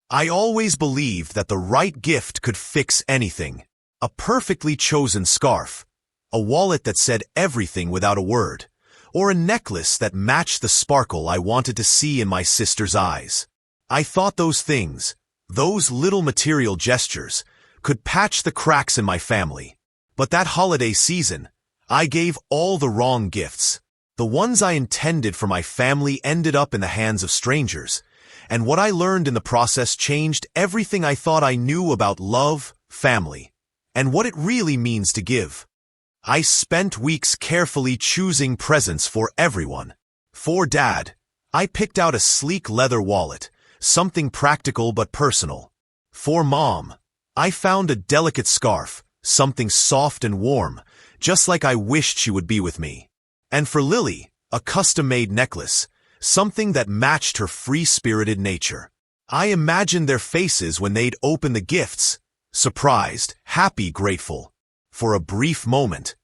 I always believed that the right gift could fix anything. A perfectly chosen scarf, a wallet that said everything without a word, or a necklace that matched the sparkle I wanted to see in my sister's eyes. I thought those things, those little material gestures, could patch the cracks in my family. But that holiday season, I gave all the wrong gifts. The ones I intended for my family ended up in the hands of strangers, and what I learned in the process changed everything I thought I knew about love, family, and what it really means to give. I spent weeks carefully choosing presents for everyone. For Dad, I picked out a sleek leather wallet, something practical but personal. For Mom, I found a delicate scarf, something soft and warm, just like I wished she would be with me. And for Lily, a custom-made necklace, something that matched her free-spirited nature. I imagined their faces when they'd open the gifts, surprised, happy, grateful. For a brief moment,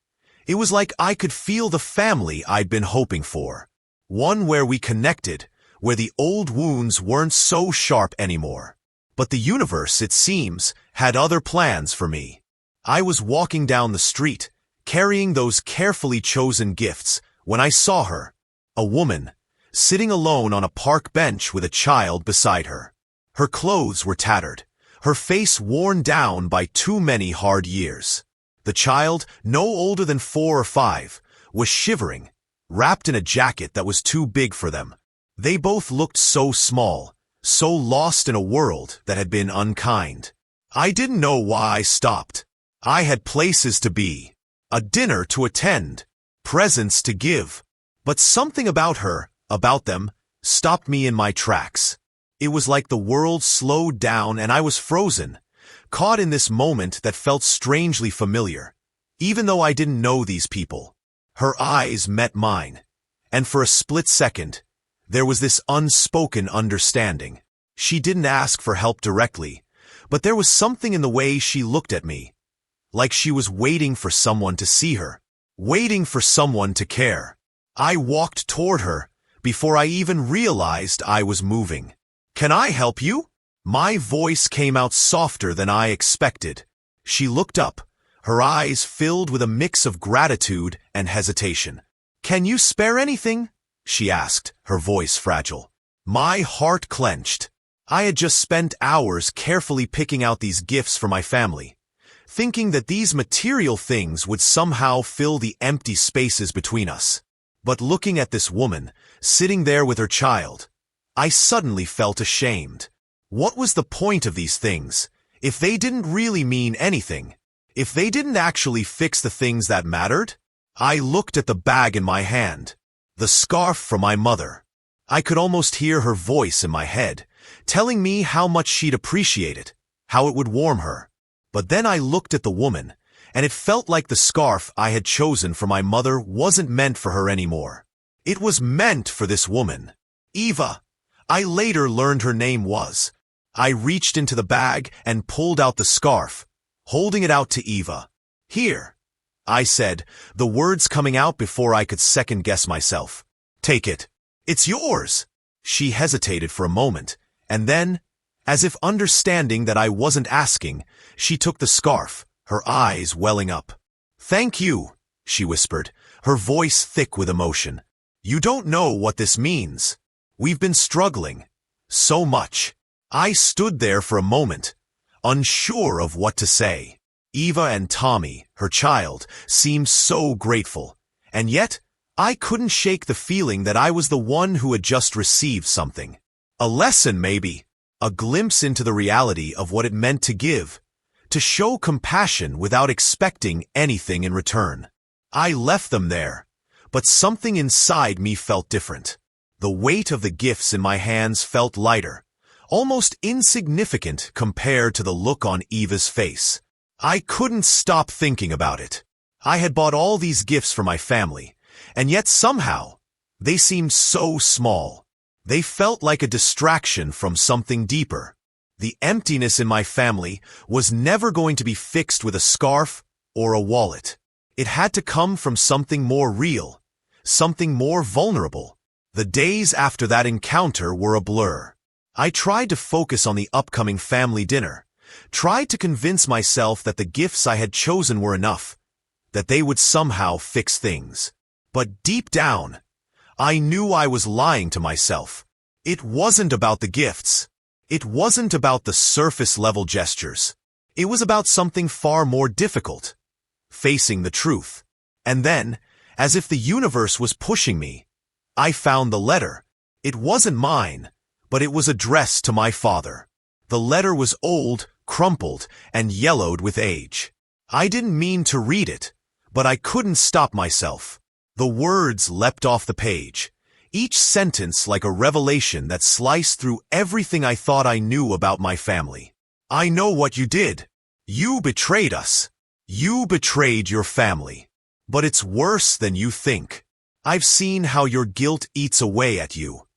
it was like I could feel the family I'd been hoping for. One where we connected, where the old wounds weren't so sharp anymore. But the universe, it seems, had other plans for me. I was walking down the street, carrying those carefully chosen gifts, when I saw her, a woman, sitting alone on a park bench with a child beside her. Her clothes were tattered, her face worn down by too many hard years. The child, no older than 4 or 5, was shivering, wrapped in a jacket that was too big for them. They both looked so small, so lost in a world that had been unkind. I didn't know why I stopped. I had places to be, a dinner to attend, presents to give. But something about her, about them, stopped me in my tracks. It was like the world slowed down and I was frozen, caught in this moment that felt strangely familiar, even though I didn't know these people. Her eyes met mine, and for a split second, there was this unspoken understanding. She didn't ask for help directly, but there was something in the way she looked at me, like she was waiting for someone to see her, waiting for someone to care. I walked toward her before I even realized I was moving. "Can I help you?" My voice came out softer than I expected. She looked up, her eyes filled with a mix of gratitude and hesitation. "Can you spare anything?" she asked, her voice fragile. My heart clenched. I had just spent hours carefully picking out these gifts for my family, thinking that these material things would somehow fill the empty spaces between us. But looking at this woman, sitting there with her child, I suddenly felt ashamed. What was the point of these things, if they didn't really mean anything? If they didn't actually fix the things that mattered? I looked at the bag in my hand, the scarf from my mother. I could almost hear her voice in my head, telling me how much she'd appreciate it, how it would warm her. But then I looked at the woman, and it felt like the scarf I had chosen for my mother wasn't meant for her anymore. It was meant for this woman, Eva. I later learned her name was. I reached into the bag and pulled out the scarf, holding it out to Eva. "Here," I said, the words coming out before I could second-guess myself. "Take it. It's yours." She hesitated for a moment, and then, as if understanding that I wasn't asking, she took the scarf, her eyes welling up. "Thank you," she whispered, her voice thick with emotion. "You don't know what this means. We've been struggling. So much." I stood there for a moment, unsure of what to say. Eva and Tommy, her child, seemed so grateful, and yet I couldn't shake the feeling that I was the one who had just received something. A lesson, maybe, a glimpse into the reality of what it meant to give, to show compassion without expecting anything in return. I left them there, but something inside me felt different. The weight of the gifts in my hands felt lighter, almost insignificant compared to the look on Eva's face. I couldn't stop thinking about it. I had bought all these gifts for my family, and yet somehow, they seemed so small. They felt like a distraction from something deeper. The emptiness in my family was never going to be fixed with a scarf or a wallet. It had to come from something more real, something more vulnerable. The days after that encounter were a blur. I tried to focus on the upcoming family dinner, tried to convince myself that the gifts I had chosen were enough, that they would somehow fix things. But deep down, I knew I was lying to myself. It wasn't about the gifts. It wasn't about the surface-level gestures. It was about something far more difficult, facing the truth. And then, as if the universe was pushing me, I found the letter. It wasn't mine, but it was addressed to my father. The letter was old, crumpled, and yellowed with age. I didn't mean to read it, but I couldn't stop myself. The words leapt off the page, each sentence like a revelation that sliced through everything I thought I knew about my family. I know what you did. You betrayed us. You betrayed your family. But it's worse than you think. I've seen how your guilt eats away at you,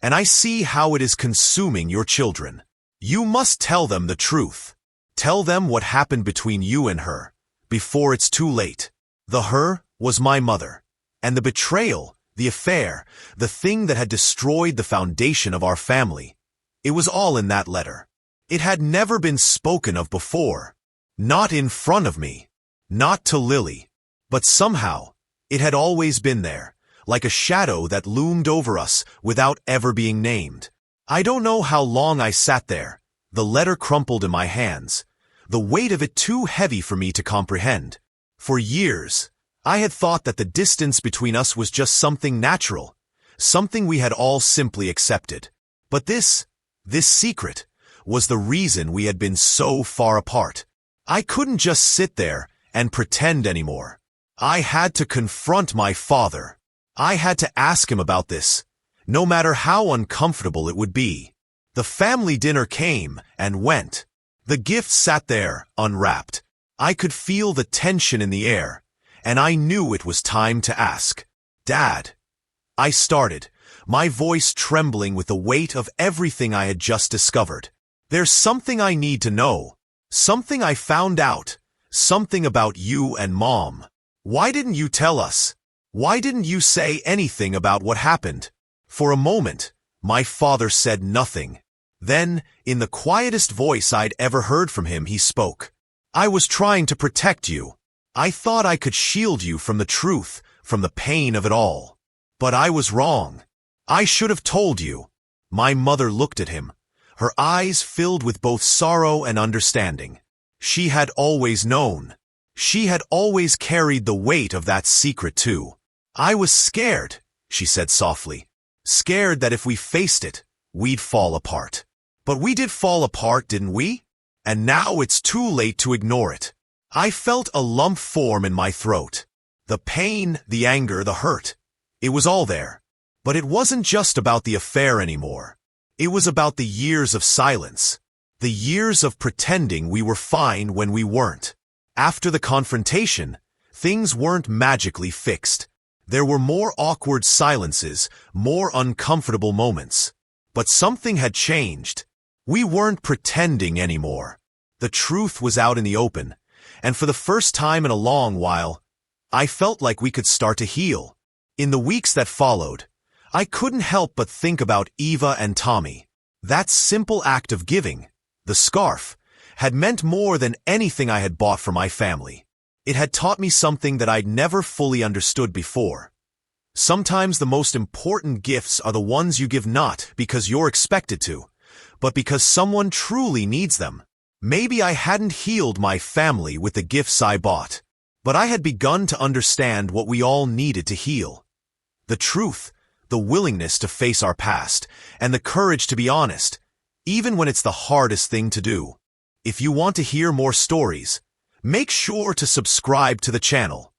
and I see how it is consuming your children. You must tell them the truth. Tell them what happened between you and her, before it's too late. The her was my mother, and the betrayal, the affair, the thing that had destroyed the foundation of our family, it was all in that letter. It had never been spoken of before. Not in front of me. Not to Lily. But somehow, it had always been there, like a shadow that loomed over us without ever being named. I don't know how long I sat there, the letter crumpled in my hands, the weight of it too heavy for me to comprehend. For years, I had thought that the distance between us was just something natural, something we had all simply accepted. But this secret, was the reason we had been so far apart. I couldn't just sit there and pretend anymore. I had to confront my father. I had to ask him about this, no matter how uncomfortable it would be. The family dinner came and went. The gifts sat there, unwrapped. I could feel the tension in the air, and I knew it was time to ask. Dad. I started, my voice trembling with the weight of everything I had just discovered. There's something I need to know. Something I found out. Something about you and Mom. Why didn't you tell us? Why didn't you say anything about what happened? For a moment, my father said nothing. Then, in the quietest voice I'd ever heard from him, he spoke. I was trying to protect you. I thought I could shield you from the truth, from the pain of it all. But I was wrong. I should have told you. My mother looked at him, her eyes filled with both sorrow and understanding. She had always known. She had always carried the weight of that secret too. I was scared, she said softly. Scared that if we faced it, we'd fall apart. But we did fall apart, didn't we? And now it's too late to ignore it. I felt a lump form in my throat. The pain, the anger, the hurt. It was all there. But it wasn't just about the affair anymore. It was about the years of silence. The years of pretending we were fine when we weren't. After the confrontation, things weren't magically fixed. There were more awkward silences, more uncomfortable moments. But something had changed. We weren't pretending anymore. The truth was out in the open, and for the first time in a long while, I felt like we could start to heal. In the weeks that followed, I couldn't help but think about Eva and Tommy. That simple act of giving, the scarf, had meant more than anything I had bought for my family. It had taught me something that I'd never fully understood before. Sometimes the most important gifts are the ones you give not because you're expected to, but because someone truly needs them. Maybe I hadn't healed my family with the gifts I bought, but I had begun to understand what we all needed to heal. The truth, the willingness to face our past, and the courage to be honest, even when it's the hardest thing to do. If you want to hear more stories, make sure to subscribe to the channel.